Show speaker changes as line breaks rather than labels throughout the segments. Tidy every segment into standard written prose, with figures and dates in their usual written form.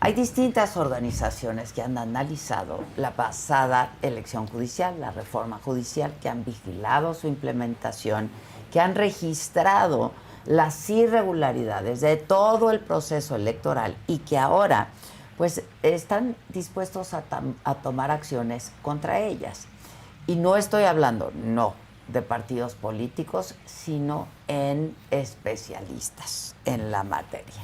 Hay distintas organizaciones que han analizado la pasada elección judicial, la reforma judicial, que han vigilado su implementación, que han registrado las irregularidades de todo el proceso electoral y que ahora pues están dispuestos a tomar acciones contra ellas. Y no estoy hablando, no, de partidos políticos, sino en especialistas en la materia.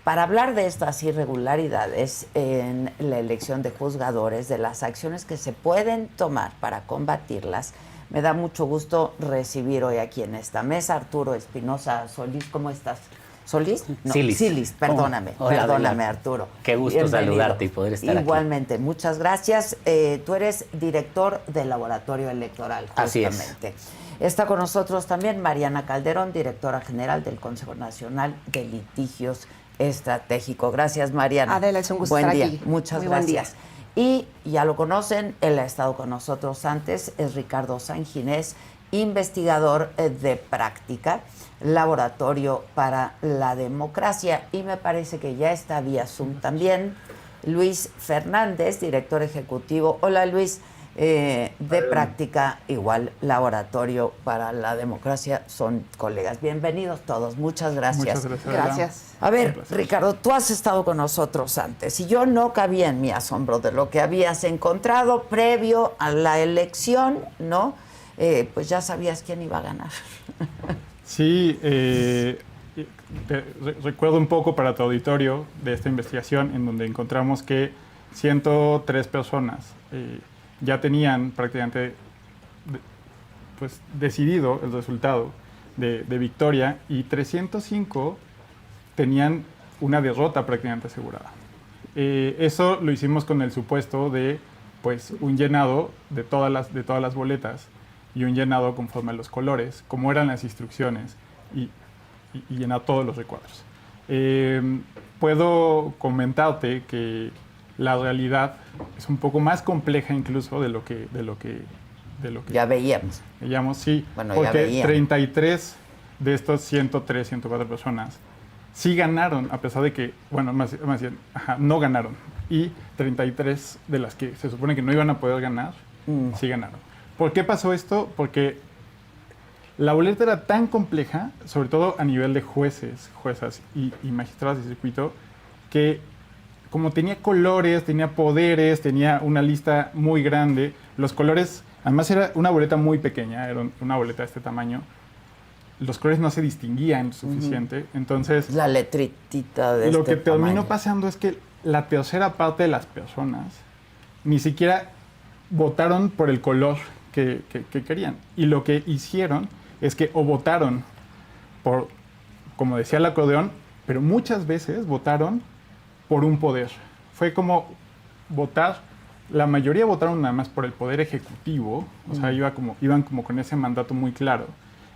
Para hablar de estas irregularidades en la elección de juzgadores, de las acciones que se pueden tomar para combatirlas, me da mucho gusto recibir hoy aquí en esta mesa Arturo Espinosa Solís. ¿Cómo estás? ¿Solís? No, Silis, perdóname.
Hola,
perdóname, Arturo.
Qué gusto
Bienvenido.
saludarte y poder estar
Igualmente, muchas gracias. Tú eres director del Laboratorio Electoral, justamente.
Así es.
Está con nosotros también Mariana Calderón, directora general del Consejo Nacional de Litigios Estratégico. Gracias, Mariana.
Adela, es un gusto
buen
estar
día.
aquí.
Muchas
Muy buen
gracias. Y ya lo conocen, él ha estado con nosotros antes, es Ricardo Sanginés, investigador de práctica, Laboratorio para la Democracia, y me parece que ya está vía Zoom también Luis Fernández, director ejecutivo. Hola, Luis. De práctica, igual Laboratorio para la Democracia, son colegas. Bienvenidos todos, muchas gracias.
Muchas gracias.
Gracias.
A ver, Ricardo, tú has estado con nosotros antes y yo no cabía en mi asombro de lo que habías encontrado previo a la elección, ¿no? Pues ya sabías quién iba a ganar.
Sí, recuerdo un poco para tu auditorio de esta investigación en donde encontramos que 103 personas ya tenían prácticamente pues, decidido el resultado de victoria y 305 tenían una derrota prácticamente asegurada. Eso lo hicimos con el supuesto de pues, un llenado de todas las boletas y un llenado conforme a los colores, como eran las instrucciones, y llenar todos los recuadros. Puedo comentarte que la realidad es un poco más compleja incluso de lo que
Ya veíamos.
veíamos, sí,
Bueno, ya
porque
veíamos.
33 de estos 103, 104 personas sí ganaron, a pesar de que, bueno, más bien, no ganaron. Y 33 de las que se supone que no iban a poder ganar, sí ganaron. ¿Por qué pasó esto? Porque la boleta era tan compleja, sobre todo a nivel de jueces, juezas y magistrados de circuito, que como tenía colores, tenía poderes, tenía una lista muy grande, los colores, además era una boleta muy pequeña, era una boleta de este tamaño, los colores no se distinguían suficiente, entonces
La letritita de
lo
este
que terminó
tamaño.
pasando es que la tercera parte de las personas ni siquiera votaron por el color que querían. Y lo que hicieron es que o votaron por, como decía el acordeón, pero muchas veces votaron por un poder. Fue como votar, la mayoría votaron nada más por el poder ejecutivo, o sea, iban como con ese mandato muy claro.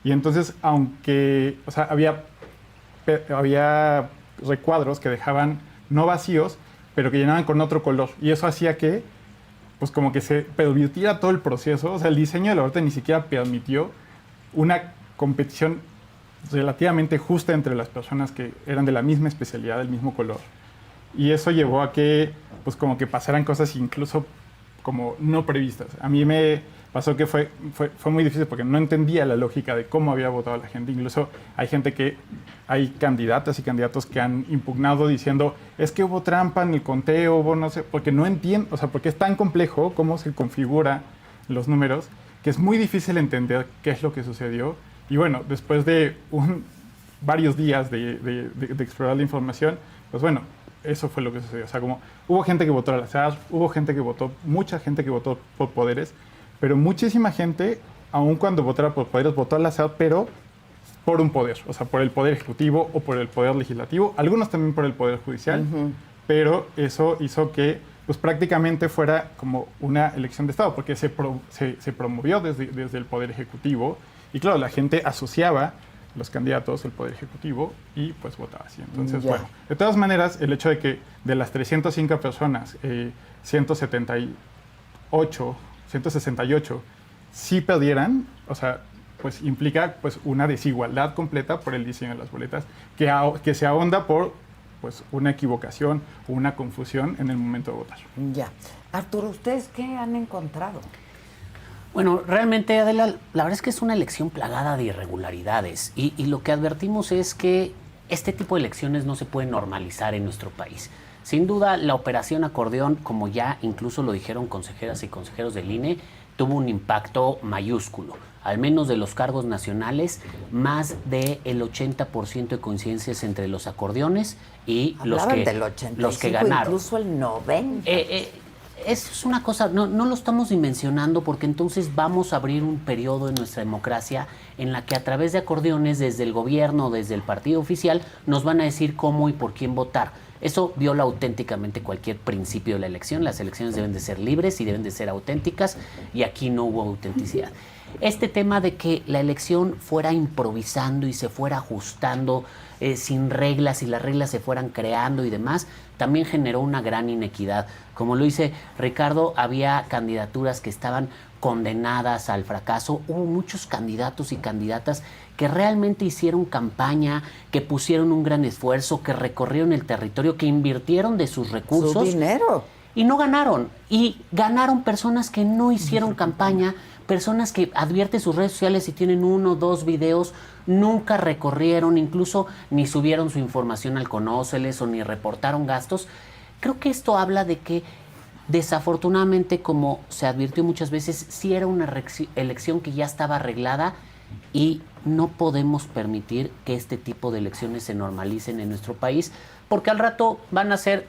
Y entonces, aunque, o sea, había recuadros que dejaban no vacíos, pero que llenaban con otro color. Y eso hacía que, pues como que se pervirtiera todo el proceso. O sea, el diseño de la boleta ni siquiera permitió una competición relativamente justa entre las personas que eran de la misma especialidad, del mismo color. Y eso llevó a que, pues como que pasaran cosas incluso como no previstas. A mí me pasó que fue muy difícil porque no entendía la lógica de cómo había votado la gente. Incluso hay candidatas y candidatos que han impugnado diciendo es que hubo trampa en el conteo, hubo no sé, porque no entiendo, o sea, porque es tan complejo cómo se configura los números que es muy difícil entender qué es lo que sucedió. Y bueno, después de varios días de explorar la información, pues bueno, eso fue lo que sucedió. O sea, como hubo gente que votó al azar, mucha gente que votó por poderes, pero muchísima gente, aun cuando votara por poderes, votó al azar, pero por un poder. O sea, por el poder ejecutivo o por el poder legislativo. Algunos también por el poder judicial, pero eso hizo que pues prácticamente fuera como una elección de Estado, porque se promovió desde el poder ejecutivo. Y claro, la gente asociaba los candidatos, el Poder Ejecutivo, y pues votaba así. Entonces, bueno, de todas maneras, el hecho de que de las 305 personas, 168 sí perdieran, o sea, pues implica pues una desigualdad completa por el diseño de las boletas, que se ahonda por pues una equivocación o una confusión en el momento de votar.
Ya. Arturo, ¿ustedes qué han encontrado?
Bueno, realmente, Adela, la verdad es que es una elección plagada de irregularidades y lo que advertimos es que este tipo de elecciones no se pueden normalizar en nuestro país. Sin duda, la operación acordeón, como ya incluso lo dijeron consejeras y consejeros del INE, tuvo un impacto mayúsculo. Al menos de los cargos nacionales, más del 80% de coincidencias entre los acordeones y los que ganaron.
Incluso el 90%.
Eso es una cosa, no lo estamos dimensionando porque entonces vamos a abrir un periodo en nuestra democracia en la que a través de acordeones, desde el gobierno, desde el partido oficial, nos van a decir cómo y por quién votar. Eso viola auténticamente cualquier principio de la elección. Las elecciones deben de ser libres y deben de ser auténticas y aquí no hubo autenticidad. Este tema de que la elección fuera improvisando y se fuera ajustando sin reglas y las reglas se fueran creando y demás, también generó una gran inequidad. Como lo dice Ricardo, había candidaturas que estaban condenadas al fracaso. Hubo muchos candidatos y candidatas que realmente hicieron campaña, que pusieron un gran esfuerzo, que recorrieron el territorio, que invirtieron de sus recursos.
Su dinero.
Y no ganaron. Y ganaron personas que no hicieron campaña, personas que advierten sus redes sociales y tienen 1 o 2 videos, nunca recorrieron, incluso ni subieron su información al Conóceles o ni reportaron gastos. Creo que esto habla de que desafortunadamente, como se advirtió muchas veces, sí era una elección que ya estaba arreglada y no podemos permitir que este tipo de elecciones se normalicen en nuestro país, porque al rato van a ser,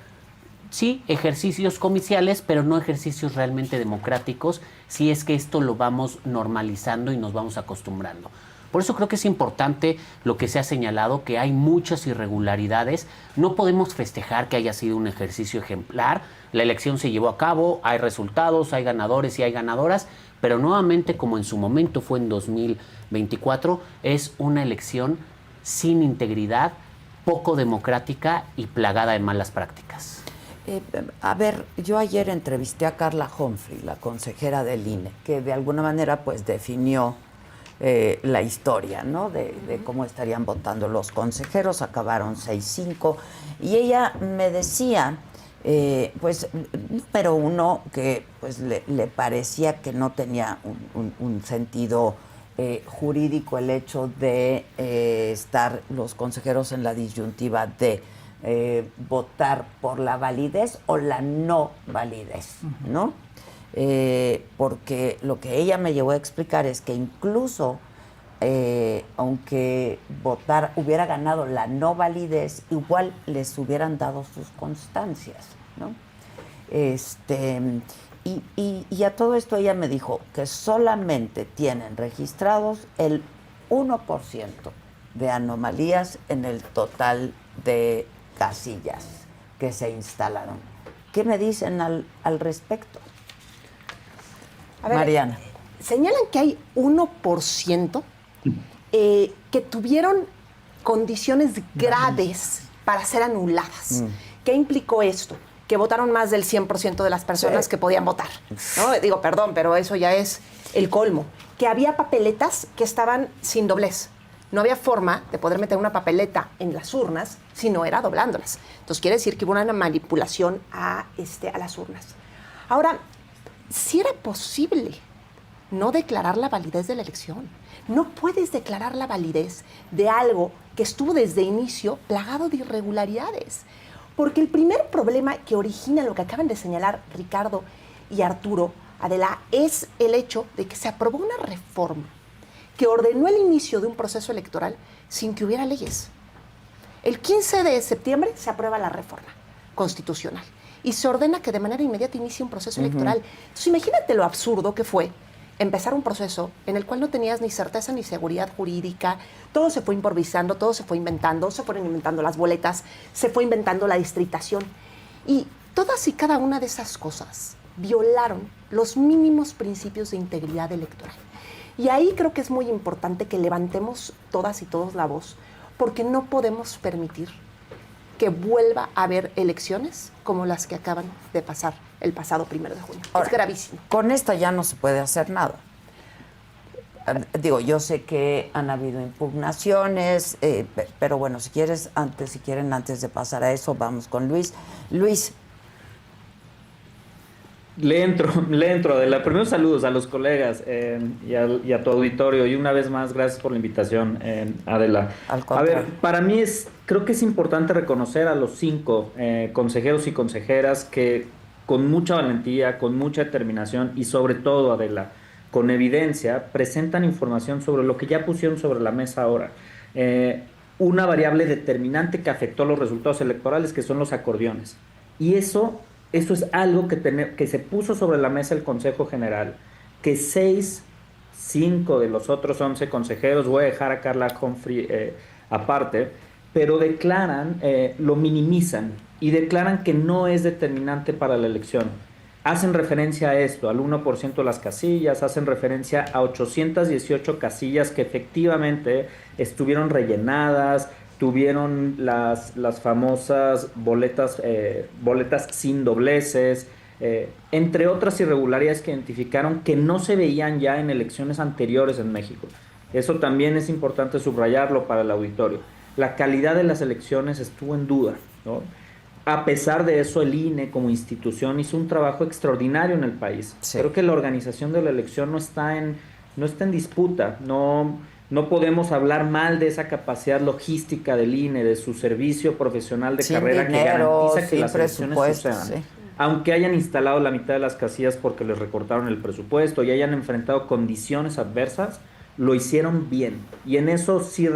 sí, ejercicios comiciales, pero no ejercicios realmente democráticos, si es que esto lo vamos normalizando y nos vamos acostumbrando. Por eso creo que es importante lo que se ha señalado, que hay muchas irregularidades. No podemos festejar que haya sido un ejercicio ejemplar. La elección se llevó a cabo, hay resultados, hay ganadores y hay ganadoras, pero nuevamente, como en su momento fue en 2024, es una elección sin integridad, poco democrática y plagada de malas prácticas.
A ver, yo ayer entrevisté a Carla Humphrey, la consejera del INE, que de alguna manera pues definió la historia, ¿no? De cómo estarían votando los consejeros. Acabaron 6-5 y ella me decía, pues, pero uno que pues le parecía que no tenía un sentido jurídico el hecho de estar los consejeros en la disyuntiva de votar por la validez o la no validez, ¿no? Porque lo que ella me llevó a explicar es que incluso aunque hubiera ganado la no validez, igual les hubieran dado sus constancias, ¿no? Y a todo esto ella me dijo que solamente tienen registrados el 1% de anomalías en el total de casillas que se instalaron. ¿Qué me dicen al respecto?
A ver,
Mariana.
Señalan que hay 1% que tuvieron condiciones graves para ser anuladas. ¿Qué implicó esto? Que votaron más del 100% de las personas que podían votar, ¿no? Digo, perdón, pero eso ya es el colmo. Que había papeletas que estaban sin doblez. No había forma de poder meter una papeleta en las urnas si no era doblándolas. Entonces quiere decir que hubo una manipulación a las urnas. Ahora, si era posible no declarar la validez de la elección. No puedes declarar la validez de algo que estuvo desde inicio plagado de irregularidades. Porque el primer problema que origina lo que acaban de señalar Ricardo y Arturo, Adela, es el hecho de que se aprobó una reforma que ordenó el inicio de un proceso electoral sin que hubiera leyes. El 15 de septiembre se aprueba la reforma constitucional y se ordena que de manera inmediata inicie un proceso electoral. Entonces, imagínate lo absurdo que fue empezar un proceso en el cual no tenías ni certeza ni seguridad jurídica, todo se fue improvisando, todo se fue inventando, se fueron inventando las boletas, se fue inventando la distritación. Y todas y cada una de esas cosas violaron los mínimos principios de integridad electoral. Y ahí creo que es muy importante que levantemos todas y todos la voz, porque no podemos permitir que vuelva a haber elecciones como las que acaban de pasar el pasado 1 de junio. Ahora, es gravísimo.
Con esta ya no se puede hacer nada. Digo, yo sé que han habido impugnaciones, pero bueno, si quieren, antes de pasar a eso, vamos con Luis. Luis.
Le entro, Adela. Primero saludos a los colegas y a tu auditorio, y una vez más, gracias por la invitación, Adela. A ver, para mí creo que es importante reconocer a los 5 consejeros y consejeras que con mucha valentía, con mucha determinación y sobre todo, Adela, con evidencia, presentan información sobre lo que ya pusieron sobre la mesa ahora. Una variable determinante que afectó los resultados electorales, que son los acordeones. Y eso es algo que se puso sobre la mesa el Consejo General, que 5 de los otros 11 consejeros, voy a dejar a Carla Humphrey aparte, pero lo minimizan y declaran que no es determinante para la elección. Hacen referencia a esto, al 1% de las casillas, hacen referencia a 818 casillas que efectivamente estuvieron rellenadas, tuvieron las famosas boletas sin dobleces, entre otras irregularidades que identificaron que no se veían ya en elecciones anteriores en México. Eso también es importante subrayarlo para el auditorio. La calidad de las elecciones estuvo en duda, ¿no? A pesar de eso, el INE como institución hizo un trabajo extraordinario en el país. Sí. Creo que la organización de la elección no está en disputa, no podemos hablar mal de esa capacidad logística del INE, de su servicio profesional de carrera que garantiza que las elecciones sucedan. Sí. Aunque hayan instalado la mitad de las casillas porque les recortaron el presupuesto y hayan enfrentado condiciones adversas, lo hicieron bien. Y en eso sí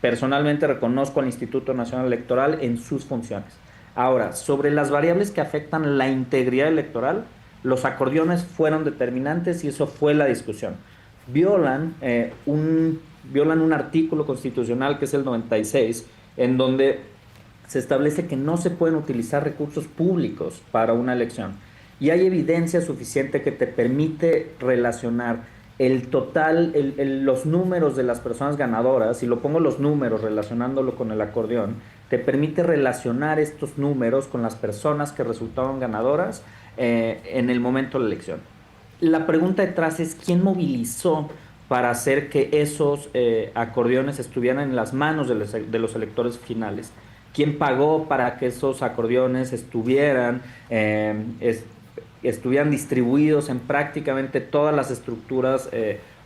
personalmente reconozco al Instituto Nacional Electoral en sus funciones. Ahora, sobre las variables que afectan la integridad electoral, los acordeones fueron determinantes y eso fue la discusión. Violan un artículo constitucional que es el 96, en donde se establece que no se pueden utilizar recursos públicos para una elección. Y hay evidencia suficiente que te permite relacionar el total, los números de las personas ganadoras, y lo pongo los números relacionándolo con el acordeón, te permite relacionar estos números con las personas que resultaron ganadoras en el momento de la elección. La pregunta detrás es ¿quién movilizó para hacer que esos acordeones estuvieran en las manos de los electores finales? ¿Quién pagó para que esos acordeones estuvieran distribuidos en prácticamente todas las estructuras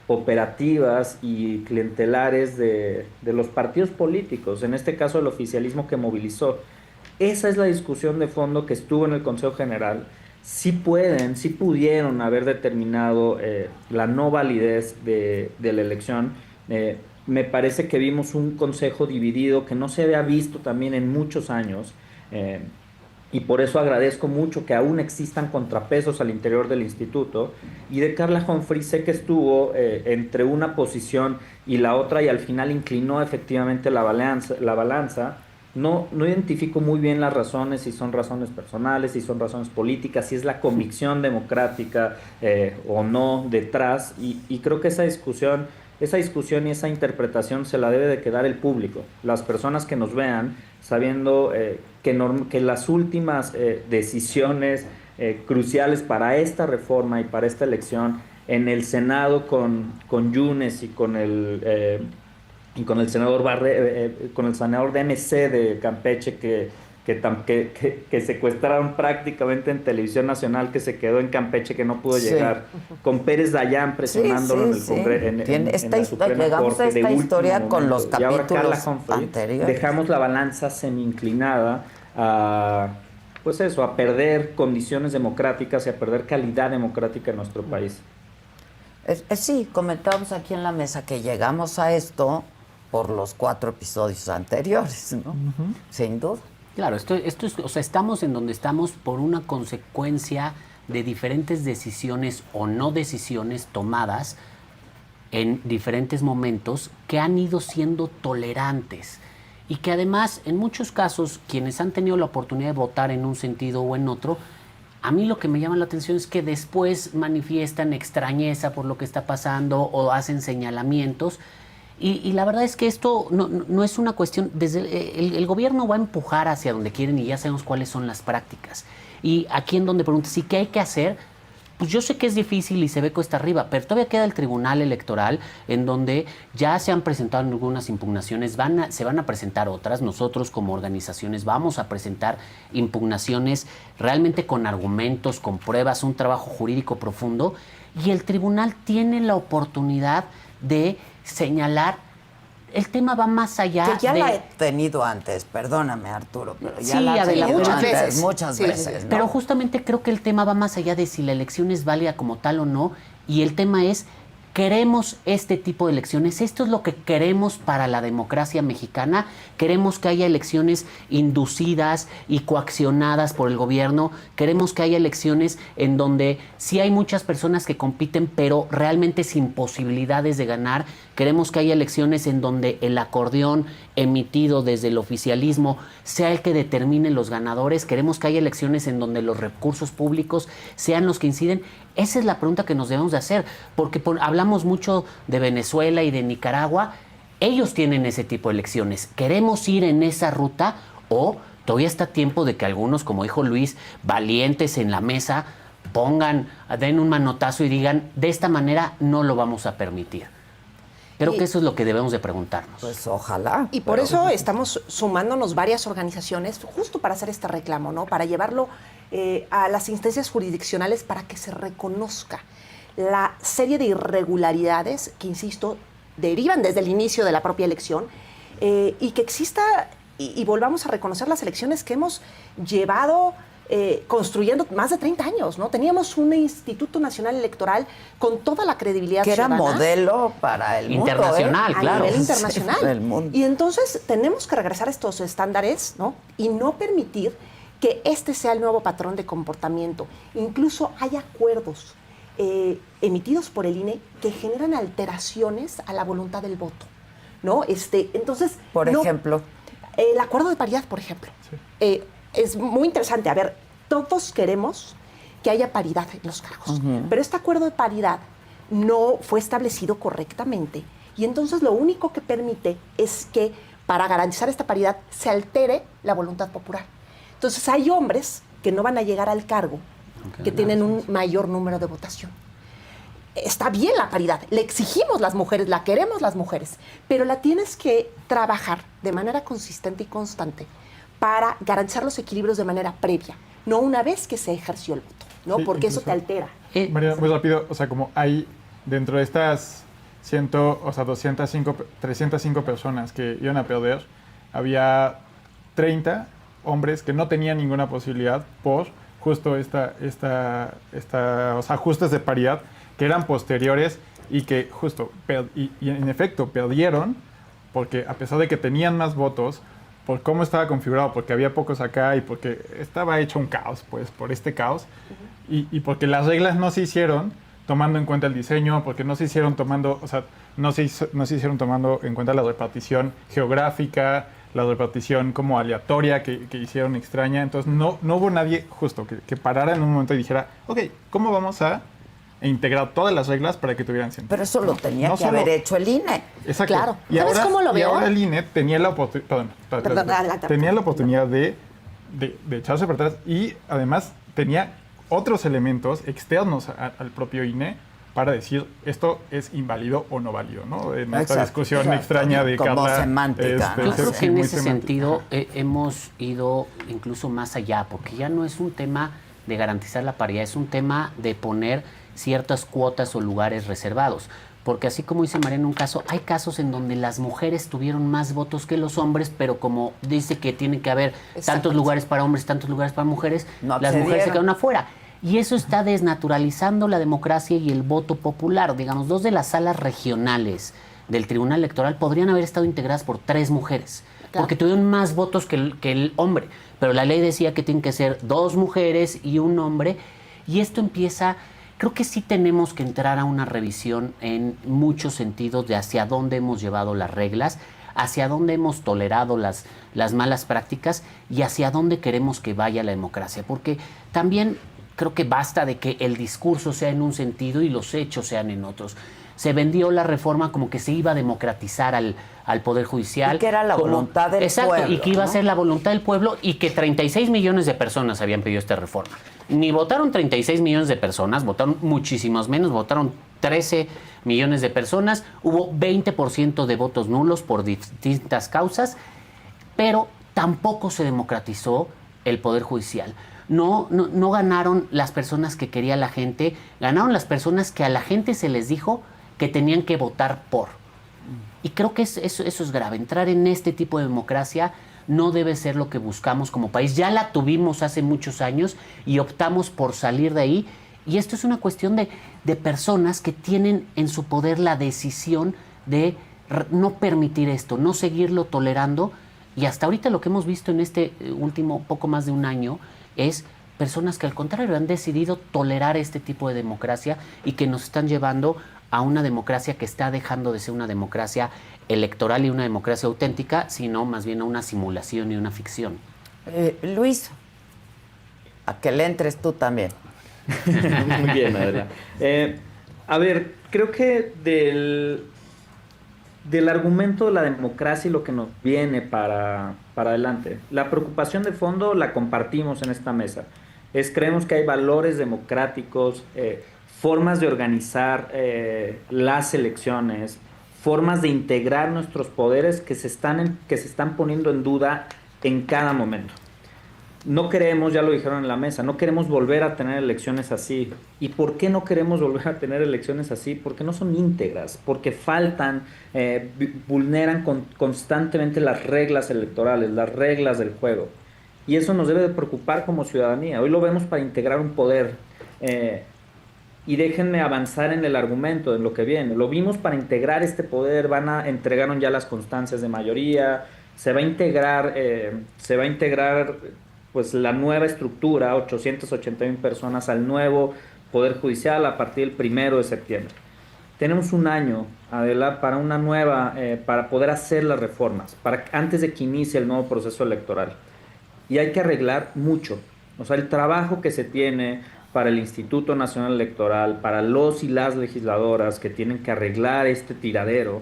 operativas y clientelares de los partidos políticos, en este caso el oficialismo que movilizó? Esa es la discusión de fondo que estuvo en el Consejo General. Sí pudieron haber determinado la no validez de la elección. Me parece que vimos un consejo dividido que no se había visto también en muchos años, y por eso agradezco mucho que aún existan contrapesos al interior del instituto. Y de Carla Humphrey sé que estuvo entre una posición y la otra y al final inclinó efectivamente la balanza. No identifico muy bien las razones, si son razones personales, si son razones políticas, si es la convicción democrática o no detrás, y creo que esa discusión y esa interpretación se la debe de quedar el público, las personas que nos vean, sabiendo que las últimas decisiones cruciales para esta reforma y para esta elección en el Senado con Yunes y con el senador de MC de Campeche que secuestraron prácticamente en Televisión Nacional, que se quedó en Campeche, que no pudo llegar, con Pérez Dayán presionándolo en el Congreso, en la Suprema
llegamos
Corte,
a esta historia
momento.
con los capítulos
Humphrey,
anteriores.
Dejamos la balanza semi-inclinada a perder condiciones democráticas y a perder calidad democrática en nuestro país.
Sí, comentamos aquí en la mesa que llegamos a esto por los 4 episodios anteriores, ¿no? Uh-huh. Sin duda.
Claro, esto es, o sea, estamos en donde estamos por una consecuencia de diferentes decisiones o no decisiones tomadas en diferentes momentos que han ido siendo tolerantes y que además, en muchos casos, quienes han tenido la oportunidad de votar en un sentido o en otro, a mí lo que me llama la atención es que después manifiestan extrañeza por lo que está pasando o hacen señalamientos. Y la verdad es que esto no es una cuestión, el gobierno va a empujar hacia donde quieren y ya sabemos cuáles son las prácticas. Y aquí en donde preguntas, ¿sí qué hay que hacer? pues yo sé que es difícil y se ve cuesta arriba, pero todavía queda el Tribunal Electoral, en donde ya se han presentado algunas impugnaciones, se van a presentar otras. Nosotros como organizaciones vamos a presentar impugnaciones realmente con argumentos, con pruebas, un trabajo jurídico profundo, y el tribunal tiene la oportunidad de señalar. El tema va más allá.
Que ya la he tenido antes, perdóname, Arturo, pero ya
sí,
la he tenido
muchas veces.
¿no?
Pero justamente creo que el tema va más allá de si la elección es válida como tal o no, y el tema es, queremos este tipo de elecciones, esto es lo que queremos para la democracia mexicana, queremos que haya elecciones inducidas y coaccionadas por el gobierno, queremos que haya elecciones en donde sí hay muchas personas que compiten, pero realmente sin posibilidades de ganar, queremos que haya elecciones en donde el acordeón emitido desde el oficialismo sea el que determine los ganadores, queremos que haya elecciones en donde los recursos públicos sean los que inciden. Esa es la pregunta que nos debemos de hacer, porque hablamos mucho de Venezuela y de Nicaragua. Ellos tienen ese tipo de elecciones. ¿Queremos ir en esa ruta o todavía está tiempo de que algunos, como dijo Luis, valientes en la mesa, den un manotazo y digan, de esta manera no lo vamos a permitir? Creo que eso es lo que debemos de preguntarnos.
Pues ojalá.
Y por eso estamos sumándonos varias organizaciones justo para hacer este reclamo, ¿no? Para llevarlo a las instancias jurisdiccionales para que se reconozca la serie de irregularidades que, insisto, derivan desde el inicio de la propia elección y que exista y volvamos a reconocer las elecciones que hemos llevado construyendo más de 30 años, ¿no? Teníamos un Instituto Nacional Electoral con toda la credibilidad
que
ciudadana.
Era modelo para el mundo.
Internacional, claro.
A nivel internacional.
Sí, el mundo.
Y entonces tenemos que regresar a estos estándares, ¿no? Y no permitir que este sea el nuevo patrón de comportamiento. Incluso hay acuerdos emitidos por el INE que generan alteraciones a la voluntad del voto, ¿no? Entonces,
por ejemplo,
el acuerdo de paridad, por ejemplo. Sí. Es muy interesante. A ver, todos queremos que haya paridad en los cargos, pero este acuerdo de paridad no fue establecido correctamente y entonces lo único que permite es que para garantizar esta paridad se altere la voluntad popular. Entonces hay hombres que no van a llegar al cargo, que tienen un mayor número de votación. Está bien la paridad, le exigimos las mujeres, la queremos las mujeres, pero la tienes que trabajar de manera consistente y constante para garantizar los equilibrios de manera previa, no una vez que se ejerció el voto, ¿no?
Sí,
porque eso te altera.
María, muy rápido, o sea, como hay dentro de estas 305 personas que iban a perder, había 30 hombres que no tenían ninguna posibilidad por justo los ajustes de paridad que eran posteriores y que justo, y en efecto, perdieron porque a pesar de que tenían más votos, por cómo estaba configurado, porque había pocos acá y porque estaba hecho un caos, pues, por este caos, y porque las reglas no se hicieron tomando en cuenta el diseño, porque no se hicieron tomando, o sea, no se hicieron tomando en cuenta la repartición geográfica, la repartición como aleatoria que hicieron extraña. Entonces no hubo nadie justo que parara en un momento y dijera, ok, ¿cómo vamos a integrar todas las reglas para que tuvieran sentido?
Pero eso lo tenía que haber hecho el INE.
Exacto.
Claro.
Y
¿Sabes cómo lo veo?
ahora el INE tenía la oportunidad, tenía la oportunidad de echarse para atrás y además tenía otros elementos externos al propio INE para decir esto es inválido o no válido, ¿no? En esta discusión extraña de
como
Carla.
semántica.
Yo creo que en ese
semántica.
sentido hemos ido incluso más allá, porque ya no es un tema de garantizar la paridad, es un tema de poner ciertas cuotas o lugares reservados. Porque así como dice María en un caso, hay casos en donde las mujeres tuvieron más votos que los hombres, pero como dice que tiene que haber tantos lugares para hombres, tantos lugares para mujeres, las mujeres se quedaron afuera. Y eso está desnaturalizando la democracia y el voto popular. Digamos, 2 de las salas regionales del Tribunal Electoral podrían haber estado integradas por 3 mujeres, porque tuvieron más votos que el hombre. Pero la ley decía que tienen que ser 2 mujeres y un hombre. Y esto empieza... Creo que sí tenemos que entrar a una revisión en muchos sentidos de hacia dónde hemos llevado las reglas, hacia dónde hemos tolerado las malas prácticas y hacia dónde queremos que vaya la democracia. Porque también creo que basta de que el discurso sea en un sentido y los hechos sean en otros. se vendió la reforma como que se iba a democratizar al Poder Judicial.
Y que era la voluntad del pueblo.
Exacto, y que iba a
¿no?
ser la voluntad del pueblo, y que 36 millones de personas habían pedido esta reforma. Ni votaron 36 millones de personas, votaron muchísimos menos, votaron 13 millones de personas, hubo 20% de votos nulos por distintas causas, pero tampoco se democratizó el Poder Judicial. No ganaron las personas que quería la gente, ganaron las personas que a la gente se les dijo que tenían que votar por. Y creo que eso es grave. Entrar en este tipo de democracia no debe ser lo que buscamos como país. Ya la tuvimos hace muchos años y optamos por salir de ahí. Y esto es una cuestión de personas que tienen en su poder la decisión de no permitir esto, no seguirlo tolerando. Y hasta ahorita lo que hemos visto en este último poco más de un año es personas que al contrario han decidido tolerar este tipo de democracia y que nos están llevando a una democracia que está dejando de ser una democracia electoral y una democracia auténtica, sino más bien a una simulación y una ficción.
Luis, a que le entres tú también.
Muy bien, Adela. A ver, creo que del argumento de la democracia y lo que nos viene para adelante, la preocupación de fondo la compartimos en esta mesa. Creemos que hay valores democráticos, formas de organizar las elecciones, formas de integrar nuestros poderes que se están poniendo en duda en cada momento. No queremos, ya lo dijeron en la mesa, no queremos volver a tener elecciones así. ¿Y por qué no queremos volver a tener elecciones así? Porque no son íntegras, porque faltan, vulneran constantemente las reglas electorales, las reglas del juego. Y eso nos debe de preocupar como ciudadanía. Hoy lo vemos para integrar un poder. Y déjenme avanzar en el argumento, en lo que viene. Lo vimos para integrar este poder, entregaron ya las constancias de mayoría, se va a integrar pues la nueva estructura, 881 personas al nuevo Poder Judicial a partir del 1 de septiembre. Tenemos un año, Adela, para una nueva, para poder hacer las reformas, antes de que inicie el nuevo proceso electoral. Y hay que arreglar mucho. O sea, el trabajo que se tiene para el Instituto Nacional Electoral, para los y las legisladoras que tienen que arreglar este tiradero,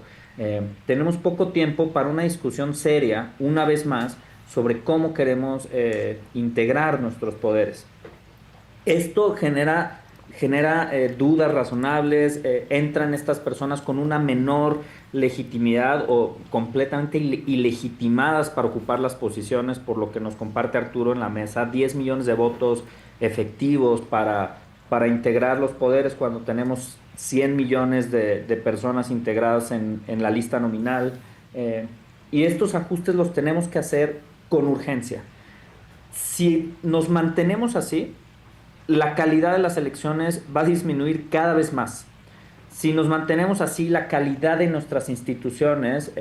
tenemos poco tiempo para una discusión seria, una vez más, sobre cómo queremos integrar nuestros poderes. Esto genera dudas razonables, entran estas personas con una menor legitimidad o completamente ilegitimadas para ocupar las posiciones, por lo que nos comparte Arturo en la mesa, 10 millones de votos efectivos para integrar los poderes cuando tenemos 100 millones de personas integradas en la lista nominal. Y estos ajustes los tenemos que hacer con urgencia. Si nos mantenemos así, la calidad de las elecciones va a disminuir cada vez más. Si nos mantenemos así, la calidad de nuestras instituciones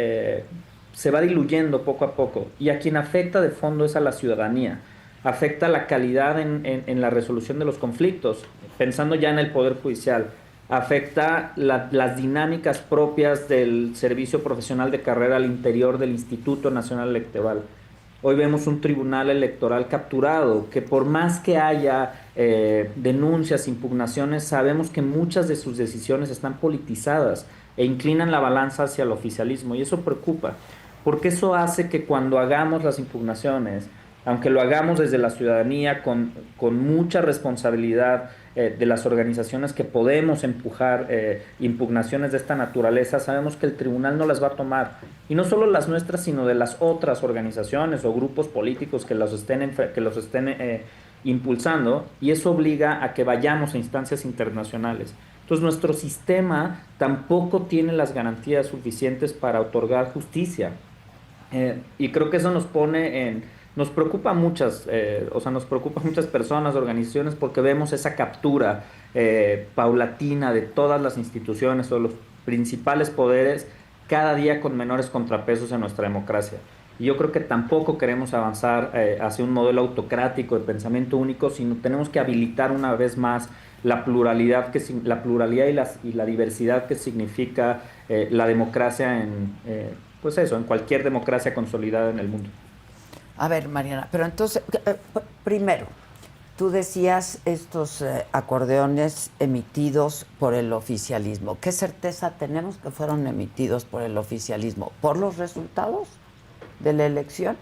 se va diluyendo poco a poco. Y a quien afecta de fondo es a la ciudadanía. Afecta la calidad en la resolución de los conflictos, pensando ya en el Poder Judicial. Afecta las dinámicas propias del servicio profesional de carrera al interior del Instituto Nacional Electoral. Hoy vemos un tribunal electoral capturado, que por más que haya denuncias, impugnaciones, sabemos que muchas de sus decisiones están politizadas e inclinan la balanza hacia el oficialismo, y eso preocupa, porque eso hace que cuando hagamos las impugnaciones, aunque lo hagamos desde la ciudadanía con mucha responsabilidad de las organizaciones que podemos empujar impugnaciones de esta naturaleza, sabemos que el tribunal no las va a tomar. Y no solo las nuestras, sino de las otras organizaciones o grupos políticos que los estén impulsando, y eso obliga a que vayamos a instancias internacionales. Entonces nuestro sistema tampoco tiene las garantías suficientes para otorgar justicia. Y creo que eso nos preocupa a muchas personas, organizaciones, porque vemos esa captura paulatina de todas las instituciones o los principales poderes cada día con menores contrapesos en nuestra democracia. Y yo creo que tampoco queremos avanzar hacia un modelo autocrático de pensamiento único, sino tenemos que habilitar una vez más la pluralidad y la diversidad que significa la democracia en cualquier democracia consolidada en el mundo.
A ver, Mariana, pero entonces, primero, tú decías estos acordeones emitidos por el oficialismo. ¿Qué certeza tenemos que fueron emitidos por el oficialismo? ¿Por los resultados de la elección?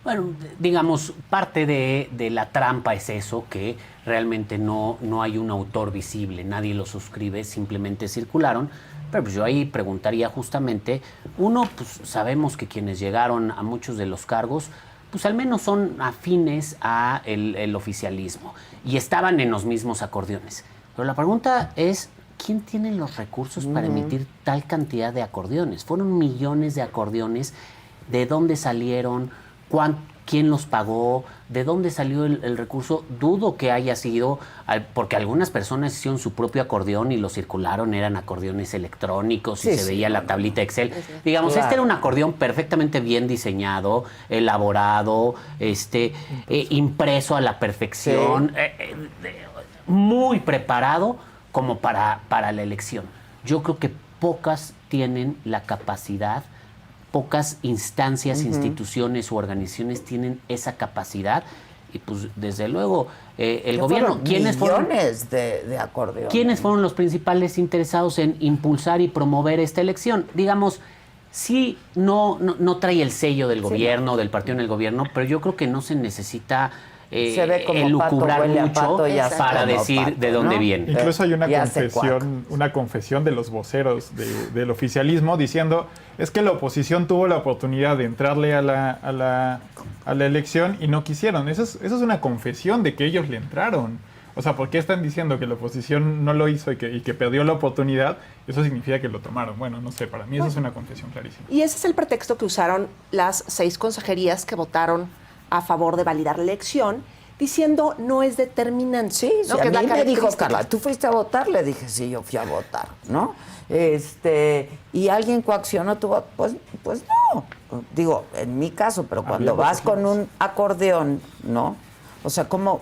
Bueno, digamos, parte de la trampa es eso, que realmente no hay un autor visible, nadie lo suscribe, simplemente circularon. Pero pues yo ahí preguntaría justamente, uno, pues sabemos que quienes llegaron a muchos de los cargos, pues al menos son afines a el oficialismo y estaban en los mismos acordeones. Pero la pregunta es, ¿quién tiene los recursos para emitir tal cantidad de acordeones? Fueron millones de acordeones. ¿De dónde salieron? ¿Quién los pagó? ¿De dónde salió el recurso? Dudo que haya sido, porque algunas personas hicieron su propio acordeón y lo circularon, eran acordeones electrónicos y se veía la tablita Excel. Digamos, claro. Este era un acordeón perfectamente bien diseñado, elaborado, impreso a la perfección, muy preparado como para la elección. Yo creo que pocas tienen la capacidad, pocas instancias, instituciones u organizaciones tienen esa capacidad y pues desde luego el gobierno, ¿quiénes fueron
de acordeones?
¿Quiénes fueron los principales interesados en impulsar y promover esta elección? Digamos, sí, no trae el sello del gobierno, del partido en el gobierno, pero yo creo que no se necesita
se ve como
elucubrar mucho para
como
decir
pato,
de dónde
¿no?
viene.
Incluso hay una confesión de los voceros del oficialismo diciendo es que la oposición tuvo la oportunidad de entrarle a la elección y no quisieron. Eso es una confesión de que ellos le entraron. O sea, ¿por qué están diciendo que la oposición no lo hizo y que perdió la oportunidad? Eso significa que lo tomaron. Bueno, no sé, para mí eso es una confesión clarísima.
Y ese es el pretexto que usaron las 6 consejerías que votaron a favor de validar la elección, diciendo no es determinante.
Sí,
¿no?
Sí,
que
a mí me dijo, Carla, ¿tú fuiste a votar? Le dije, sí, yo fui a votar, ¿no? Y alguien coaccionó tu voto, pues no. Digo, en mi caso, pero cuando vas con un acordeón, ¿no? O sea, ¿cómo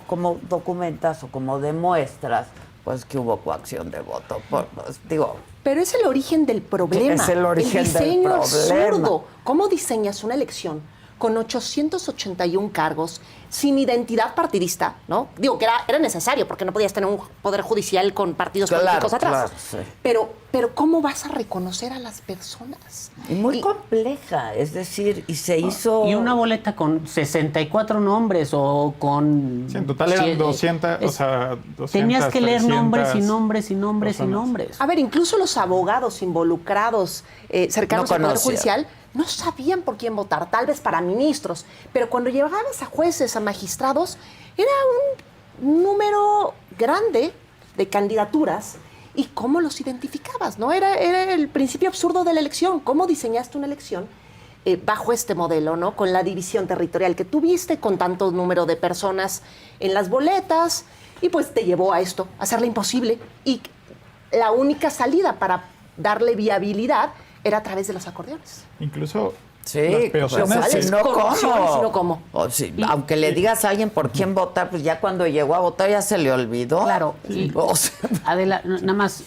documentas o cómo demuestras pues que hubo coacción de voto?
Pero es el origen del problema.
Es el origen del problema.
El diseño absurdo. ¿Cómo diseñas una elección con 881 cargos, sin identidad partidista, ¿no? Digo que era necesario, porque no podías tener un poder judicial con partidos políticos atrás. Claro, sí. Pero ¿cómo vas a reconocer a las personas?
Y muy compleja, es decir, y se hizo...
Y una boleta con 64 nombres o con...
Sí, en total eran 200, 200,
tenías que leer nombres y nombres y nombres
personas.
Y nombres.
A ver, incluso los abogados involucrados cercanos al Poder Judicial no sabían por quién votar, tal vez para ministros, pero cuando llegabas a jueces, a magistrados, era un número grande de candidaturas y cómo los identificabas, ¿no? Era el principio absurdo de la elección, cómo diseñaste una elección bajo este modelo, ¿no? Con la división territorial que tuviste, con tanto número de personas en las boletas, y pues te llevó a esto, a hacerle imposible, y la única salida para darle viabilidad era a través de los acordeones.
Incluso
sí,
las personas
sino cómo. Sí, aunque le digas a alguien por quién votar, pues ya cuando llegó a votar ya se le olvidó.
Claro. Y, Adela, nada más,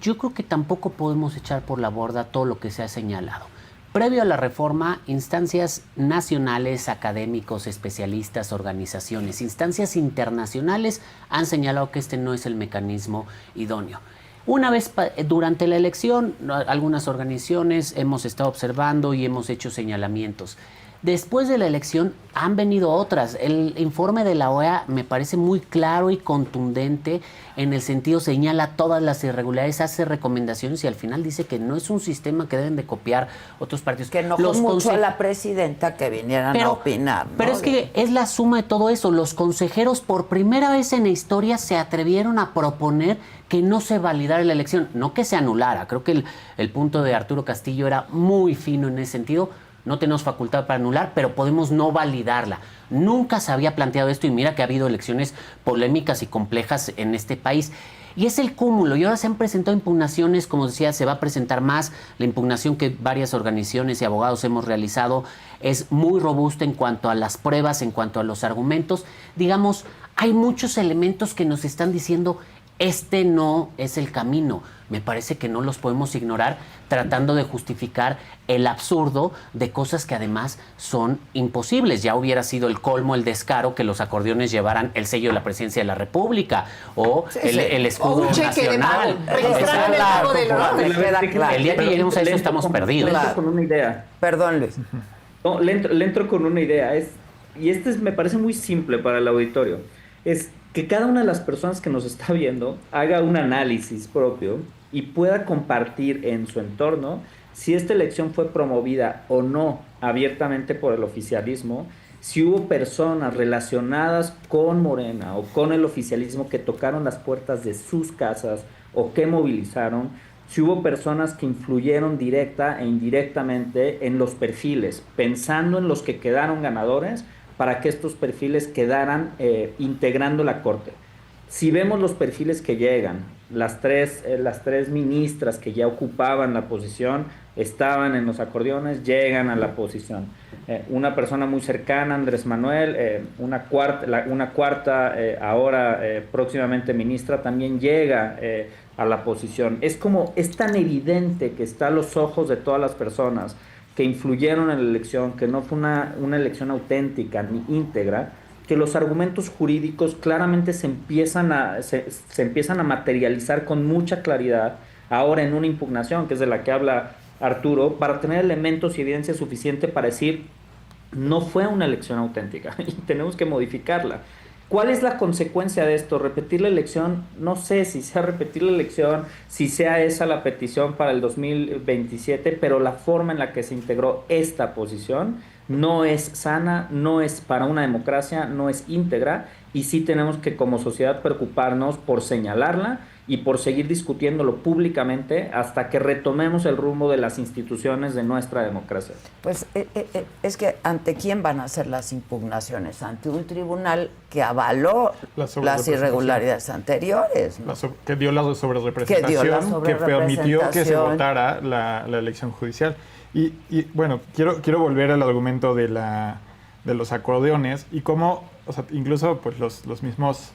yo creo que tampoco podemos echar por la borda todo lo que se ha señalado. Previo a la reforma, instancias nacionales, académicos, especialistas, organizaciones, instancias internacionales han señalado que este no es el mecanismo idóneo. Una vez durante la elección, algunas organizaciones hemos estado observando y hemos hecho señalamientos. Después de la elección han venido otras. El informe de la OEA me parece muy claro y contundente en el sentido, señala todas las irregularidades, hace recomendaciones y al final dice que no es un sistema que deben de copiar otros partidos.
Que enojó mucho a la presidenta que vinieran a opinar, ¿no?
Pero es que es la suma de todo eso. Los consejeros por primera vez en la historia se atrevieron a proponer que no se validara la elección, no que se anulara. Creo que el punto de Arturo Castillo era muy fino en ese sentido. No tenemos facultad para anular, pero podemos no validarla. Nunca se había planteado esto y mira que ha habido elecciones polémicas y complejas en este país. Y es el cúmulo. Y ahora se han presentado impugnaciones, como decía, se va a presentar más. La impugnación que varias organizaciones y abogados hemos realizado es muy robusta en cuanto a las pruebas, en cuanto a los argumentos. Digamos, hay muchos elementos que nos están diciendo este no es el camino. Me parece que no los podemos ignorar tratando de justificar el absurdo de cosas que además son imposibles. Ya hubiera sido el colmo, el descaro, que los acordeones llevaran el sello de la Presidencia de la República o el escudo
o un cheque
nacional.
de pago, registrado en el pago del honor.
El día que lleguemos a eso estamos perdidos.
Le entro con una idea.
Perdón, Luis.
No, le entro con una idea. Me parece muy simple para el auditorio. Es que cada una de las personas que nos está viendo haga un análisis propio y pueda compartir en su entorno si esta elección fue promovida o no abiertamente por el oficialismo, si hubo personas relacionadas con Morena o con el oficialismo que tocaron las puertas de sus casas o que movilizaron, si hubo personas que influyeron directa e indirectamente en los perfiles, pensando en los que quedaron ganadores para que estos perfiles quedaran integrando la Corte. Si vemos los perfiles que llegan, las tres ministras que ya ocupaban la posición, estaban en los acordeones, llegan a la posición. Una persona muy cercana, Andrés Manuel, una cuarta ahora próximamente ministra, también llega a la posición. Es tan evidente que está a los ojos de todas las personas que influyeron en la elección, que no fue una elección auténtica ni íntegra, que los argumentos jurídicos claramente se empiezan a materializar con mucha claridad ahora en una impugnación, que es de la que habla Arturo, para tener elementos y evidencia suficiente para decir no fue una elección auténtica y tenemos que modificarla. ¿Cuál es la consecuencia de esto? ¿Repetir la elección? No sé si sea repetir la elección, si sea esa la petición para el 2027, pero la forma en la que se integró esta posición no es sana, no es para una democracia, no es íntegra, y sí tenemos que como sociedad preocuparnos por señalarla y por seguir discutiéndolo públicamente hasta que retomemos el rumbo de las instituciones de nuestra democracia.
Pues es que ¿ante quién van a ser las impugnaciones? Ante un tribunal que avaló las irregularidades anteriores, ¿no?
Que dio la sobrerepresentación, que permitió que se votara la elección judicial. Y bueno, quiero volver al argumento de los acordeones y cómo, o sea, incluso pues los mismos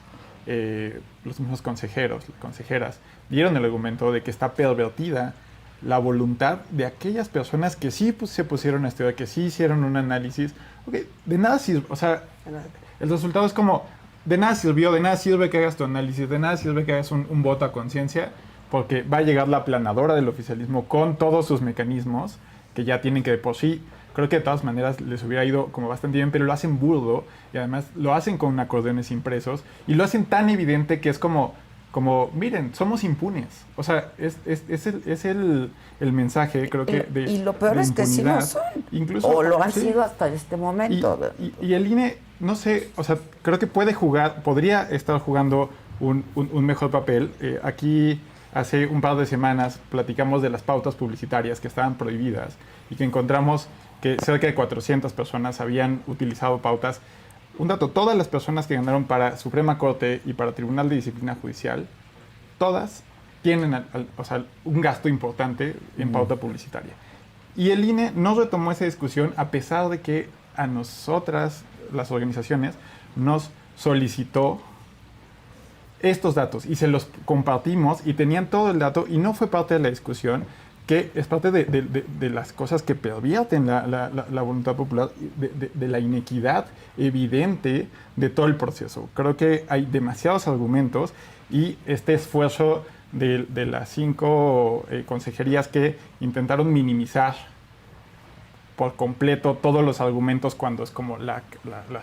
consejeros, consejeras, dieron el argumento de que está pervertida la voluntad de aquellas personas que sí se pusieron a estudiar, que sí hicieron un análisis. Okay, de nada sirve, o sea, el resultado es como, de nada sirve que hagas tu análisis, de nada sirve que hagas un voto a conciencia, porque va a llegar la aplanadora del oficialismo con todos sus mecanismos, que ya tienen que de por sí, creo que de todas maneras les hubiera ido como bastante bien, pero lo hacen burdo y además lo hacen con acordeones impresos y lo hacen tan evidente que es como miren, somos impunes. O sea, es el mensaje, creo que
y lo peor es que sí lo son, incluso, o lo han sido hasta este momento.
Y el INE, no sé, o sea, creo que podría estar jugando un mejor papel. Aquí hace un par de semanas platicamos de las pautas publicitarias que estaban prohibidas y que encontramos que cerca de 400 personas habían utilizado pautas. Un dato, todas las personas que ganaron para Suprema Corte y para Tribunal de Disciplina Judicial, todas tienen un gasto importante en pauta publicitaria. Y el INE no retomó esa discusión a pesar de que a nosotras, las organizaciones, nos solicitó estos datos y se los compartimos y tenían todo el dato y no fue parte de la discusión, que es parte de las cosas que pervierten la voluntad popular, de la inequidad evidente de todo el proceso. Creo que hay demasiados argumentos y este esfuerzo de las 5 consejerías que intentaron minimizar por completo todos los argumentos cuando es como las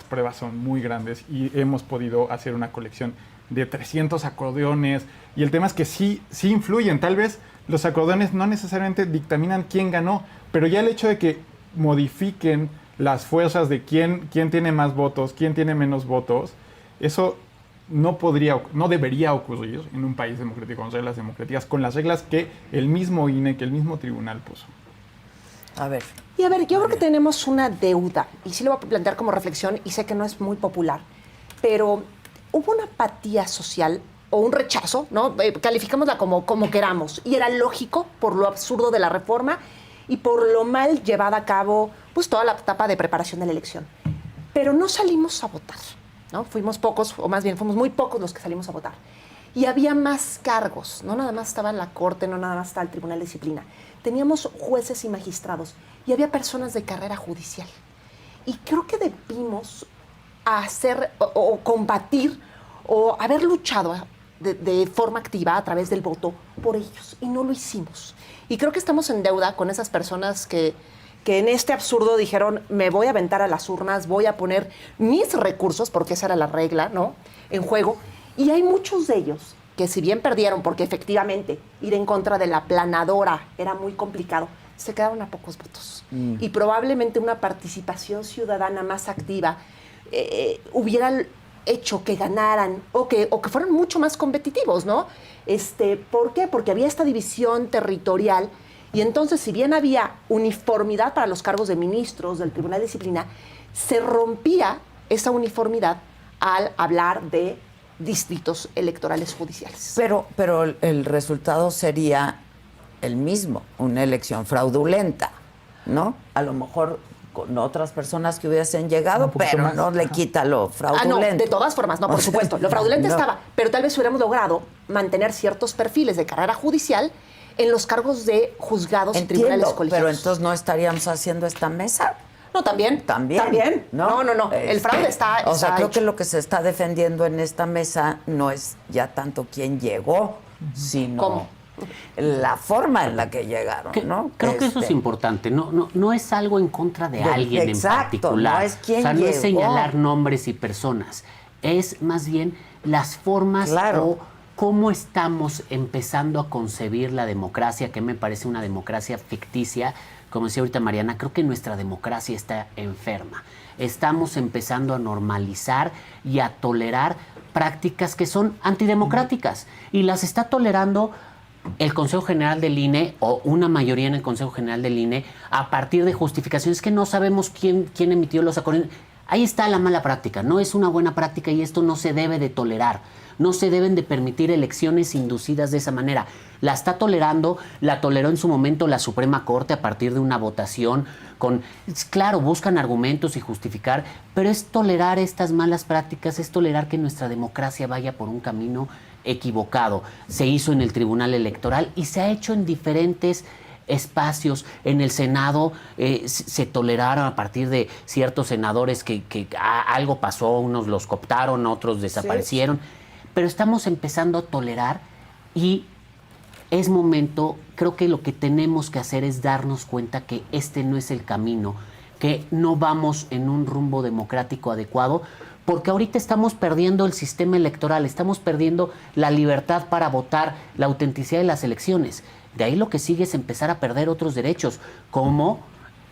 pruebas son muy grandes y hemos podido hacer una colección de 300 acordeones y el tema es que sí influyen. Tal vez los acordeones no necesariamente dictaminan quién ganó, pero ya el hecho de que modifiquen las fuerzas de quién tiene más votos, quién tiene menos votos, eso no debería ocurrir en un país democrático con reglas democráticas, con las reglas que el mismo INE, que el mismo tribunal puso.
A ver,
yo creo que tenemos una deuda, y sí lo voy a plantear como reflexión, y sé que no es muy popular, pero hubo una apatía social o un rechazo, ¿no? Calificámosla como queramos, y era lógico por lo absurdo de la reforma y por lo mal llevada a cabo pues toda la etapa de preparación de la elección. Pero no salimos a votar, ¿no? Fuimos pocos, o más bien fuimos muy pocos los que salimos a votar. Y había más cargos, no nada más estaba la Corte, no nada más estaba el Tribunal de Disciplina. Teníamos jueces y magistrados y había personas de carrera judicial. Y creo que debimos hacer o combatir o haber luchado de forma activa a través del voto por ellos, y no lo hicimos. Y creo que estamos en deuda con esas personas que en este absurdo dijeron, me voy a aventar a las urnas, voy a poner mis recursos, porque esa era la regla, ¿no?, en juego. Y hay muchos de ellos que, si bien perdieron, porque efectivamente ir en contra de la planadora era muy complicado, se quedaron a pocos votos. Y probablemente una participación ciudadana más activa hubiera hecho que ganaran o que fueran mucho más competitivos, ¿no? ¿Por qué? Porque había esta división territorial y entonces, si bien había uniformidad para los cargos de ministros del Tribunal de Disciplina, se rompía esa uniformidad al hablar de distritos electorales judiciales.
Pero el resultado sería el mismo, una elección fraudulenta, ¿no? A lo mejor con otras personas que hubiesen llegado, pero más, no le quita lo fraudulento.
No, de todas formas, no, por supuesto. Lo fraudulento estaba, pero tal vez hubiéramos logrado mantener ciertos perfiles de carrera judicial en los cargos de juzgados y tribunales colegiados.
Pero entonces no estaríamos haciendo esta mesa.
No, también. No. El fraude está
O sea, creo
hecho.
que lo que se está defendiendo en esta mesa no es ya tanto quién llegó, sino
¿cómo?
La forma en la que llegaron, ¿no?
Creo que eso es importante. No es algo en contra de alguien en particular.
No es quién
no
llegó.
Es señalar nombres y personas. Es más bien las formas o cómo estamos empezando a concebir la democracia, que me parece una democracia ficticia. Como decía ahorita Mariana, creo que nuestra democracia está enferma. Estamos empezando a normalizar y a tolerar prácticas que son antidemocráticas. Y las está tolerando el Consejo General del INE o una mayoría en el Consejo General del INE a partir de justificaciones que no sabemos quién emitió los acuerdos. Ahí está la mala práctica, no es una buena práctica y esto no se debe de tolerar. No se deben de permitir elecciones inducidas de esa manera. La está tolerando, la toleró en su momento la Suprema Corte a partir de una votación claro, buscan argumentos y justificar, pero es tolerar estas malas prácticas, es tolerar que nuestra democracia vaya por un camino equivocado. Se hizo en el Tribunal Electoral y se ha hecho en diferentes espacios. En el Senado se toleraron a partir de ciertos senadores que algo pasó, unos los cooptaron, otros desaparecieron, pero estamos empezando a tolerar y es momento, creo que lo que tenemos que hacer es darnos cuenta que este no es el camino, que no vamos en un rumbo democrático adecuado, porque ahorita estamos perdiendo el sistema electoral, estamos perdiendo la libertad para votar, la autenticidad de las elecciones. De ahí lo que sigue es empezar a perder otros derechos, como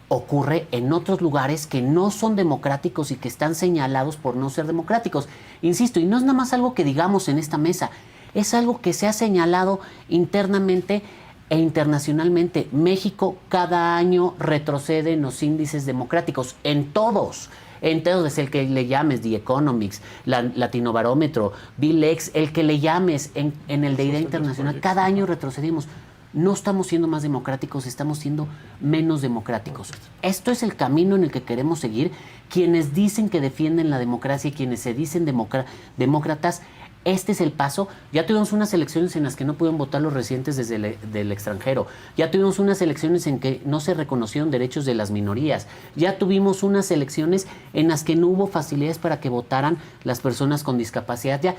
ocurre en otros lugares que no son democráticos y que están señalados por no ser democráticos. Insisto, y no es nada más algo que digamos en esta mesa, es algo que se ha señalado internamente e internacionalmente. México cada año retrocede en los índices democráticos, en todos, es el que le llames, The Economics, Latinobarómetro, Bilex, el que le llames en el de Idea Internacional, cada año retrocedimos. No estamos siendo más democráticos, estamos siendo menos democráticos. Esto es el camino en el que queremos seguir. Quienes dicen que defienden la democracia y quienes se dicen demócratas, este es el paso. Ya tuvimos unas elecciones en las que no pudieron votar los residentes desde del extranjero. Ya tuvimos unas elecciones en que no se reconocieron derechos de las minorías. Ya tuvimos unas elecciones en las que no hubo facilidades para que votaran las personas con discapacidad. Ya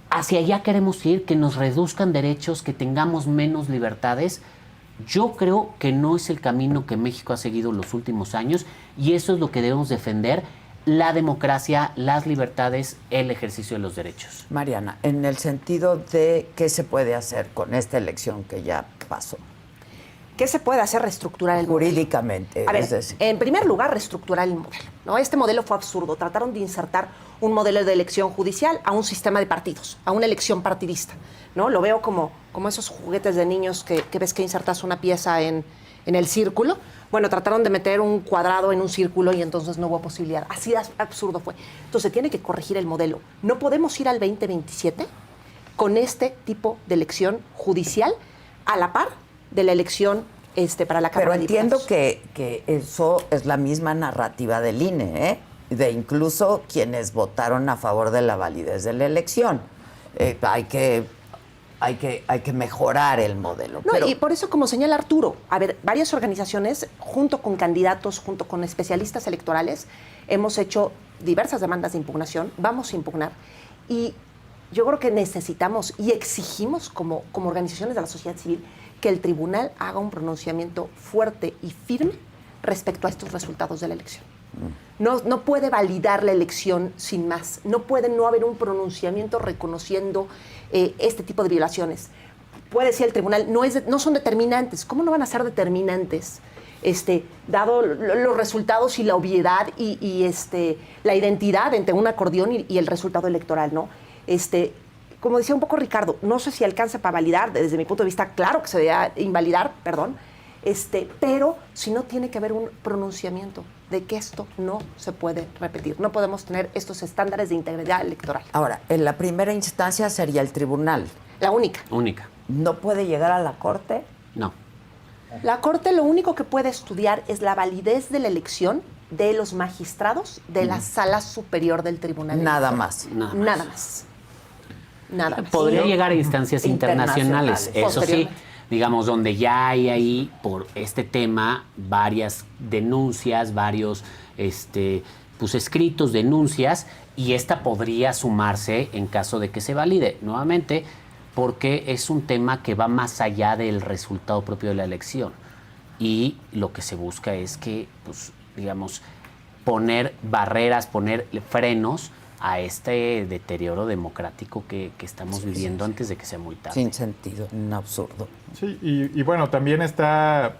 hacia allá queremos ir, que nos reduzcan derechos, que tengamos menos libertades. Yo creo que no es el camino que México ha seguido los últimos años y eso es lo que debemos defender: la democracia, las libertades, el ejercicio de los derechos.
Mariana, en el sentido de qué se puede hacer con esta elección que ya pasó.
¿Qué se puede hacer? Reestructurar el modelo.
Jurídicamente.
A ver, en primer lugar, reestructurar el modelo, ¿no? Este modelo fue absurdo. Trataron de insertar un modelo de elección judicial a un sistema de partidos, a una elección partidista, ¿no? Lo veo como esos juguetes de niños que ves que insertas una pieza en el círculo. Bueno, trataron de meter un cuadrado en un círculo y entonces no hubo posibilidad. Así absurdo fue. Entonces, tiene que corregir el modelo. No podemos ir al 2027 con este tipo de elección judicial a la par de la elección para la Cámara de Diputados.
Pero entiendo que eso es la misma narrativa del INE, de incluso quienes votaron a favor de la validez de la elección. hay que mejorar el modelo.
No, pero... Y por eso, como señala Arturo, a ver, varias organizaciones, junto con candidatos, junto con especialistas electorales, hemos hecho diversas demandas de impugnación, vamos a impugnar, y yo creo que necesitamos y exigimos como organizaciones de la sociedad civil que el tribunal haga un pronunciamiento fuerte y firme respecto a estos resultados de la elección. No puede validar la elección sin más. No puede no haber un pronunciamiento reconociendo este tipo de violaciones. Puede decir el tribunal, no son determinantes. ¿Cómo no van a ser determinantes? Dado los resultados y la obviedad y la identidad entre un acordeón y el resultado electoral, ¿no? Como decía un poco Ricardo, no sé si alcanza para validar, desde mi punto de vista, claro que se debe invalidar, perdón, pero si no tiene que haber un pronunciamiento de que esto no se puede repetir. No podemos tener estos estándares de integridad electoral.
Ahora, en la primera instancia sería el tribunal.
La única.
Única.
¿No puede llegar a la Corte?
No.
La Corte lo único que puede estudiar es la validez de la elección de los magistrados de la Sala Superior del Tribunal.
Nada más.
Nada más. Nada más.
Podría llegar a instancias internacionales. Eso sí, digamos, donde ya hay ahí por este tema varias denuncias, varios pues escritos, denuncias, y esta podría sumarse en caso de que se valide nuevamente, porque es un tema que va más allá del resultado propio de la elección. Y lo que se busca es que, pues, digamos, poner barreras, poner frenos a este deterioro democrático que estamos viviendo antes de que sea muy tarde.
Sin sentido, un absurdo.
Sí, y bueno, también está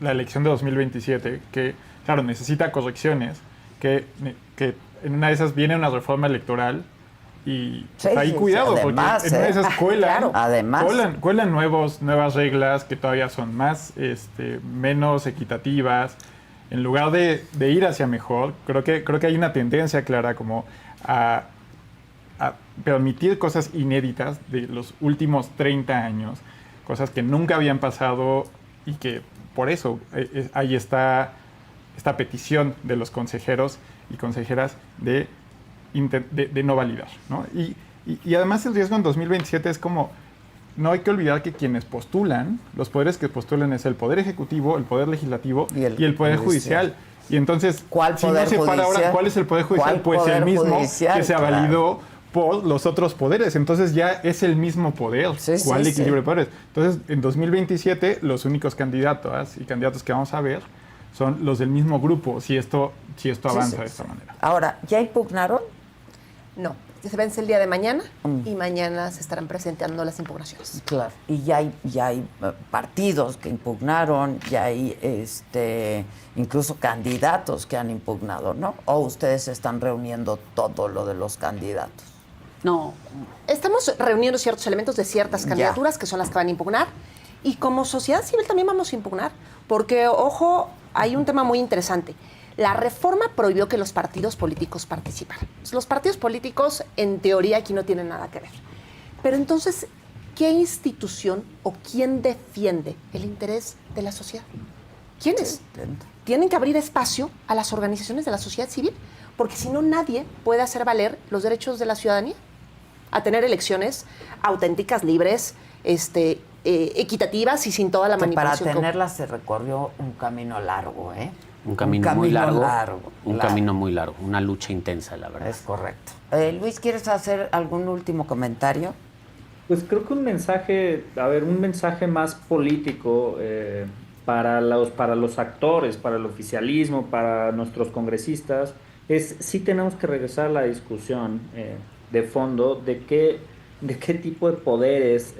la elección de 2027, que, claro, necesita correcciones, que en una de esas viene una reforma electoral y cuidado, además, porque en una de esas cuelan nuevas reglas que todavía son más, menos equitativas. En lugar de ir hacia mejor, creo que hay una tendencia clara como a permitir cosas inéditas de los últimos 30 años, cosas que nunca habían pasado y que por eso ahí está esta petición de los consejeros y consejeras de no validar, ¿no? Y además el riesgo en 2027 es como, no hay que olvidar que quienes postulan, los poderes que postulan es el Poder Ejecutivo, el Poder Legislativo y el Poder Judicial. Y entonces,
¿cuál poder judicial?
Ahora, ¿cuál es el Poder Judicial? Pues el mismo que se validó por los otros poderes. Entonces ya es el mismo poder. ¿Cuál equilibrio de poderes? Entonces, en 2027, los únicos candidatas y candidatos que vamos a ver son los del mismo grupo, si esto avanza de esta manera.
Ahora, ¿ya impugnaron?
No. Se vence el día de mañana y mañana se estarán presentando las impugnaciones.
Claro. Y ya hay partidos que impugnaron, ya hay incluso candidatos que han impugnado, ¿no? ¿O ustedes están reuniendo todo lo de los candidatos?
No.
Estamos reuniendo ciertos elementos de ciertas candidaturas que son las que van a impugnar, y como sociedad civil también vamos a impugnar, porque, ojo, hay un tema muy interesante. La reforma prohibió que los partidos políticos participaran. Los partidos políticos, en teoría, aquí no tienen nada que ver. Pero entonces, ¿qué institución o quién defiende el interés de la sociedad? ¿Quiénes? Tienen que abrir espacio a las organizaciones de la sociedad civil, porque si no, nadie puede hacer valer los derechos de la ciudadanía a tener elecciones auténticas, libres, equitativas y sin toda la manipulación.
Para tenerlas se recorrió un camino largo, ¿eh?
Un camino muy largo. Camino muy largo, una lucha intensa, la verdad.
Es correcto. Luis, ¿quieres hacer algún último comentario?
Pues creo que un mensaje más político para los actores, para el oficialismo, para nuestros congresistas, es sí tenemos que regresar a la discusión de fondo de qué tipo de poderes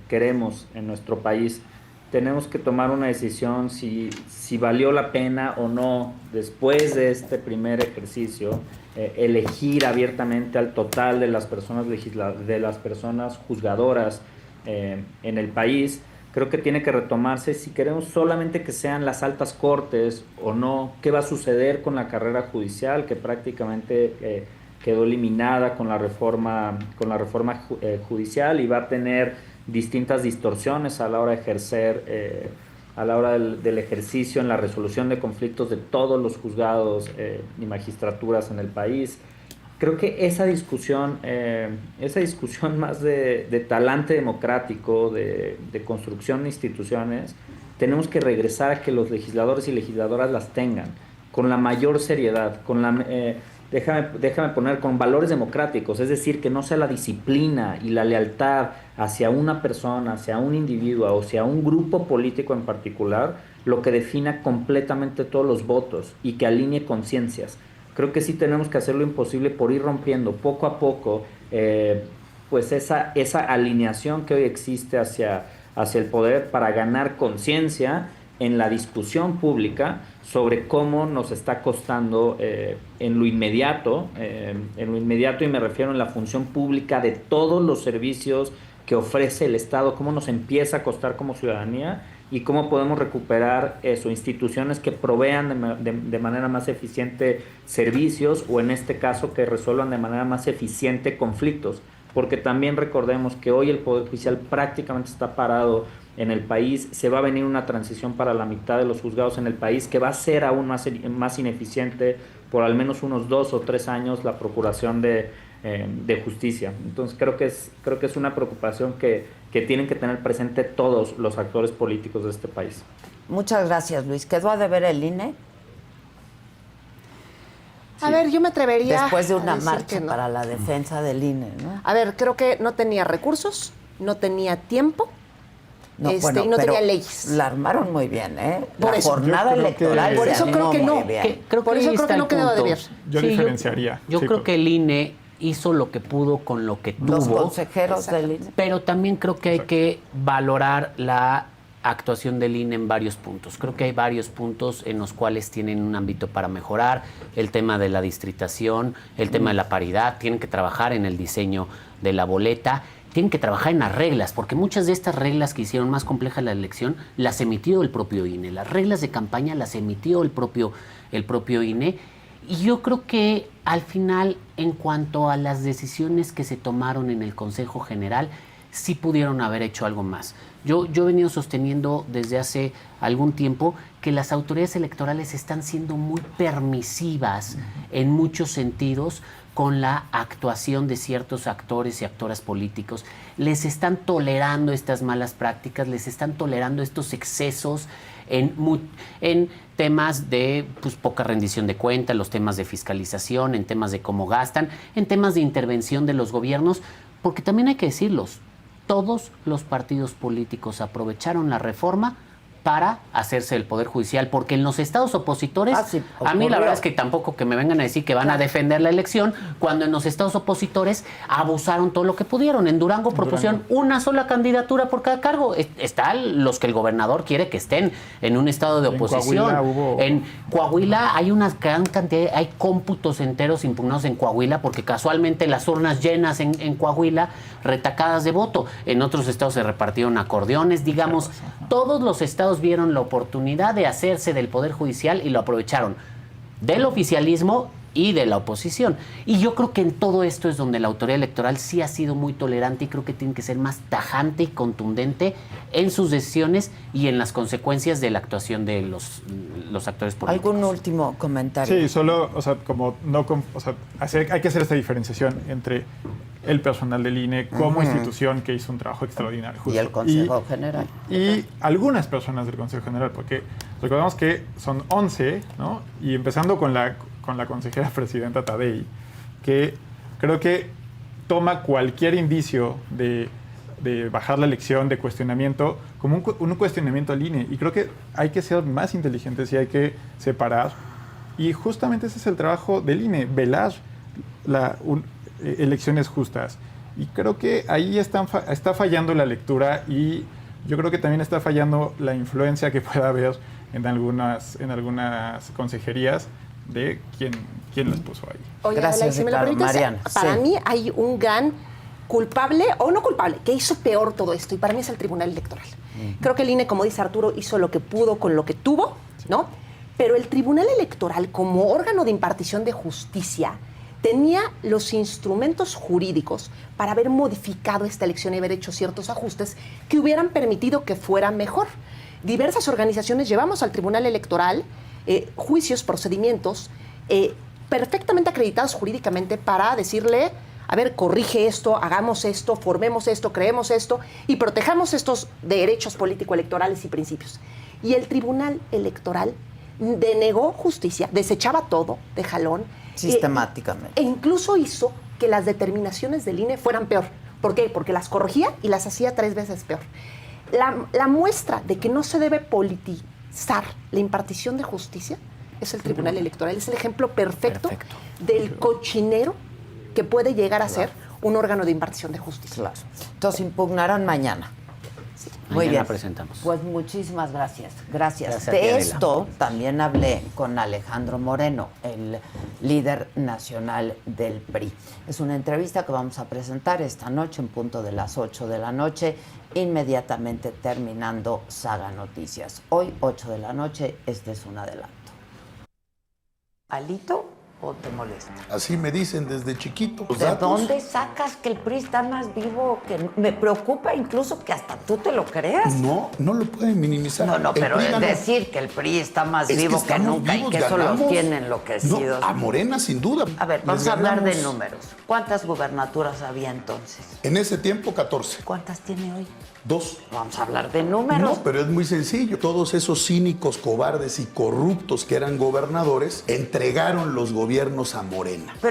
queremos en nuestro país. Tenemos que tomar una decisión si valió la pena o no, después de este primer ejercicio, elegir abiertamente al total de las personas juzgadoras en el país. Creo que tiene que retomarse si queremos solamente que sean las altas cortes o no. ¿Qué va a suceder con la carrera judicial, que prácticamente quedó eliminada con la reforma judicial y va a tener distintas distorsiones a la hora de ejercer, a la hora del ejercicio en la resolución de conflictos de todos los juzgados y magistraturas en el país? creo que esa discusión más de talante democrático, de construcción de instituciones, tenemos que regresar a que los legisladores y legisladoras las tengan con la mayor seriedad, déjame poner, con valores democráticos, es decir, que no sea la disciplina y la lealtad hacia una persona, hacia un individuo o hacia un grupo político en particular, lo que defina completamente todos los votos y que alinee conciencias. Creo que sí tenemos que hacer lo imposible por ir rompiendo poco a poco pues esa alineación que hoy existe hacia el poder para ganar conciencia en la discusión pública sobre cómo nos está costando en lo inmediato, y me refiero en la función pública de todos los servicios que ofrece el Estado, cómo nos empieza a costar como ciudadanía y cómo podemos recuperar instituciones que provean de manera más eficiente servicios, o en este caso que resuelvan de manera más eficiente conflictos, porque también recordemos que hoy el Poder Judicial prácticamente está parado en el país. Se va a venir una transición para la mitad de los juzgados en el país que va a ser aún más ineficiente por al menos unos 2 o 3 años la procuración de justicia. Entonces creo que es una preocupación que tienen que tener presente todos los actores políticos de este país.
Muchas gracias, Luis. ¿Quedó a deber el INE?
A ver, yo me atrevería
después de una
a decir
marcha
que no.
para la defensa del INE, ¿no?
A ver, creo que no tenía recursos, no tenía tiempo,
No,
y no
pero
tenía leyes.
La armaron muy bien, ¿eh?
Por
La
eso.
jornada
Yo creo
electoral
que-
Por eso
se
creo que
animó
no.
muy bien.
Por eso creo que no quedaba de ver.
Yo diferenciaría.
Yo
Sí,
creo que el INE hizo lo que pudo con lo que
Los
tuvo,
consejeros del INE.
pero también creo que hay que valorar la actuación del INE en varios puntos. Creo que hay varios puntos en los cuales tienen un ámbito para mejorar: el tema de la distritación, el tema de la paridad, tienen que trabajar en el diseño de la boleta, tienen que trabajar en las reglas, porque muchas de estas reglas que hicieron más compleja la elección las emitió el propio INE. Las reglas de campaña las emitió el propio INE. Y yo creo que al final, en cuanto a las decisiones que se tomaron en el Consejo General, sí pudieron haber hecho algo más. Yo he venido sosteniendo desde hace algún tiempo que las autoridades electorales están siendo muy permisivas en muchos sentidos con la actuación de ciertos actores y actoras políticos. Les están tolerando estas malas prácticas, les están tolerando estos excesos en temas de poca rendición de cuentas, los temas de fiscalización, en temas de cómo gastan, en temas de intervención de los gobiernos, porque también hay que decirlos, todos los partidos políticos aprovecharon la reforma para hacerse el Poder Judicial, porque en los estados opositores,
sí,
a mí la verdad es que tampoco que me vengan a decir que van a defender la elección, cuando en los estados opositores abusaron todo lo que pudieron. En Durango propusieron una sola candidatura por cada cargo. Están los que el gobernador quiere que estén en un estado de oposición. En Coahuila hay una gran cantidad, hay cómputos enteros impugnados en Coahuila, porque casualmente las urnas llenas en Coahuila, retacadas de voto. En otros estados se repartieron acordeones, digamos, todos los estados vieron la oportunidad de hacerse del Poder Judicial y lo aprovecharon, del oficialismo y de la oposición. Y yo creo que en todo esto es donde la autoridad electoral sí ha sido muy tolerante, y creo que tiene que ser más tajante y contundente en sus decisiones y en las consecuencias de la actuación de los actores políticos.
¿Algún último comentario?
Sí, solo, hay que hacer esta diferenciación entre el personal del INE como institución que hizo un trabajo extraordinario. Justo.
Y el Consejo General.
Y algunas personas del Consejo General, porque recordemos que son 11, ¿no? Y empezando con la consejera presidenta Tadei, que creo que toma cualquier indicio de bajar la elección, de cuestionamiento, como un cuestionamiento al INE. Y creo que hay que ser más inteligentes y hay que separar. Y justamente ese es el trabajo del INE, velar elecciones justas. Y creo que ahí está fallando la lectura, y yo creo que también está fallando la influencia que pueda haber en algunas consejerías de quién las puso ahí.
Oye,
Gracias,
Adela, si me lo
Ricardo.
permites,
Mariana,
para
sí.
mí hay un gran culpable, o no culpable, que hizo peor todo esto, y para mí es el Tribunal Electoral. Creo que el INE, como dice Arturo, hizo lo que pudo con lo que tuvo, ¿no? Pero el Tribunal Electoral, como órgano de impartición de justicia, tenía los instrumentos jurídicos para haber modificado esta elección y haber hecho ciertos ajustes que hubieran permitido que fuera mejor. Diversas organizaciones llevamos al Tribunal Electoral juicios, procedimientos, perfectamente acreditados jurídicamente para decirle, a ver, corrige esto, hagamos esto, formemos esto, creemos esto y protejamos estos derechos político-electorales y principios. Y el Tribunal Electoral denegó justicia, desechaba todo de jalón.
Sistemáticamente.
E incluso hizo que las determinaciones del INE fueran peor. ¿Por qué? Porque las corregía y las hacía 3 veces peor. La muestra de que no se debe politizar la impartición de justicia es el Tribunal Electoral. Es el ejemplo perfecto del cochinero que puede llegar a ser un órgano de impartición de justicia.
Claro. Entonces impugnarán mañana.
Sí.
Muy bien.
Presentamos.
Pues muchísimas gracias. Gracias. De esto también hablé con Alejandro Moreno, el líder nacional del PRI. Es una entrevista que vamos a presentar esta noche en punto de las 8 de la noche, inmediatamente terminando Saga Noticias. Hoy, 8 de la noche, este es un adelanto. ¿Alito o te molesta?
Así me dicen desde chiquito.
¿De dónde sacas que el PRI está más vivo? Que me preocupa incluso que hasta tú te lo creas.
No, no lo pueden minimizar.
No, pero es decir que el PRI está más vivo que nunca y que eso los tiene enloquecidos.
No, a Morena sin duda.
A ver, vamos a hablar de números. ¿Cuántas gubernaturas había entonces?
En ese tiempo, 14.
¿Cuántas tiene hoy?
2.
Vamos a hablar de números.
No, pero es muy sencillo. Todos esos cínicos, cobardes y corruptos que eran gobernadores entregaron los gobiernos a Morena.
Pero